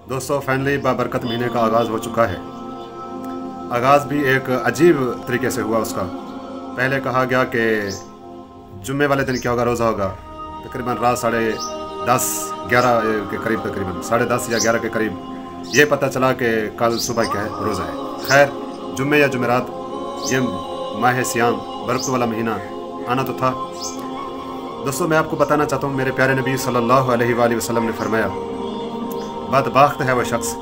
दोस्तों फाइनली बाबरकत महीने का आगाज़ हो चुका है। आगाज़ भी एक अजीब तरीके से हुआ उसका। पहले कहा गया कि जुम्मे वाले दिन क्या होगा, रोज़ा होगा। तकरीबन रात 10:30-11 के करीब, तकरीबन 10:30 या 11 के करीब ये पता चला कि कल सुबह क्या है, रोज़ा है। खैर जुम्मे या जुमेरात ये माह सियाम बरकत वाला महीना आना तो था। दोस्तों मैं आपको बताना चाहता हूँ, मेरे प्यारे नबी सल्लल्लाहु अलैहि वसल्लम ने फरमाया, बदबख्त है वह शख्स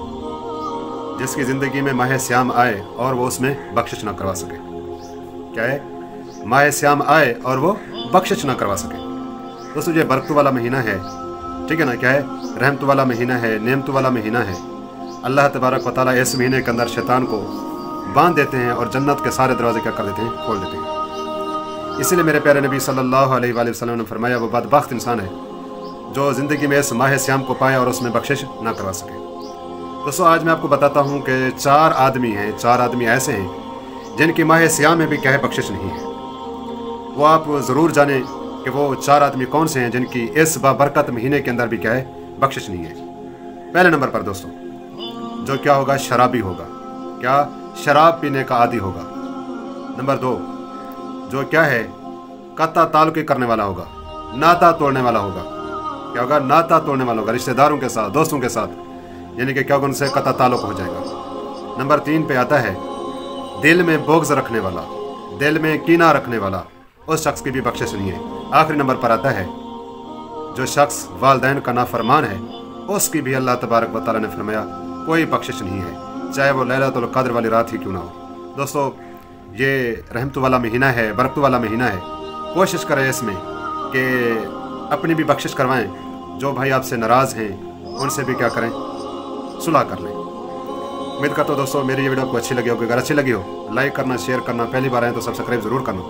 जिसकी ज़िंदगी में माह सियाम आए और वो उसमें बख्शिश ना करवा सके। क्या है? माह सियाम आए और वो बख्शिश ना करवा सके। दोस्तों ये बरकत वाला महीना है, ठीक है ना। क्या है? रहमत वाला महीना है, नेमत वाला महीना है। अल्लाह तबारक व तआला इस महीने के अंदर शैतान को बांध देते हैं और जन्नत के सारे दरवाजे क्या कर देते हैं, खोल देते हैं। इसीलिए मेरे प्यारे नबी सल्लल्लाहु अलैहि वसल्लम ने फरमाया, वो बदबख्त इंसान है जो ज़िंदगी में इस माह सियाम को पाए और उसमें बख्शिश ना करवा सके। दोस्तों आज मैं आपको बताता हूँ कि 4 आदमी ऐसे हैं जिनकी माह सियाम में भी क्या है, बख्शिश नहीं है। वो आप ज़रूर जानें कि वो 4 आदमी कौन से हैं जिनकी इस बाबरकत महीने के अंदर भी क्या है, बख्शिश नहीं है। पहले नंबर पर दोस्तों जो क्या होगा, शराबी होगा। क्या? शराब पीने का आदी होगा। नंबर 2 जो क्या है, कत्ता ताल्लुक़ करने वाला होगा, नाता तोड़ने वाला होगा। क्या होगा? नाता तोड़ने वाला होगा, रिश्तेदारों के साथ, दोस्तों के साथ, यानी कि क्या होगा, उनसे कत्ता ताल्लुक़ हो जाएगा। नंबर 3 पे आता है दिल में बोग्ज़ रखने वाला, दिल में कीना रखने वाला, उस शख्स की भी बख्शिश नहीं है। आखिरी नंबर पर आता है जो शख्स वालिदैन का नाफरमान है, उसकी भी अल्लाह तबारक व तआला ने फरमाया कोई बख्शिश नहीं है, चाहे वो लैलतुल क़द्र वाली रात ही क्यों ना हो। दोस्तों ये रहमत वाला महीना है, बरकत वाला महीना है। कोशिश करें इसमें कि अपनी भी बख्शिश करवाएं। जो भाई आपसे नाराज़ हैं उनसे भी क्या करें, सुलह कर लें। उम्मीद करता हूँ दोस्तों मेरी ये वीडियो आपको अच्छी लगी होगी। अगर अच्छी लगी हो लाइक करना, शेयर करना, पहली बार आए तो सब्सक्राइब ज़रूर करना।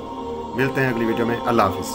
मिलते हैं अगली वीडियो में। अल्लाह हाफ़िज़।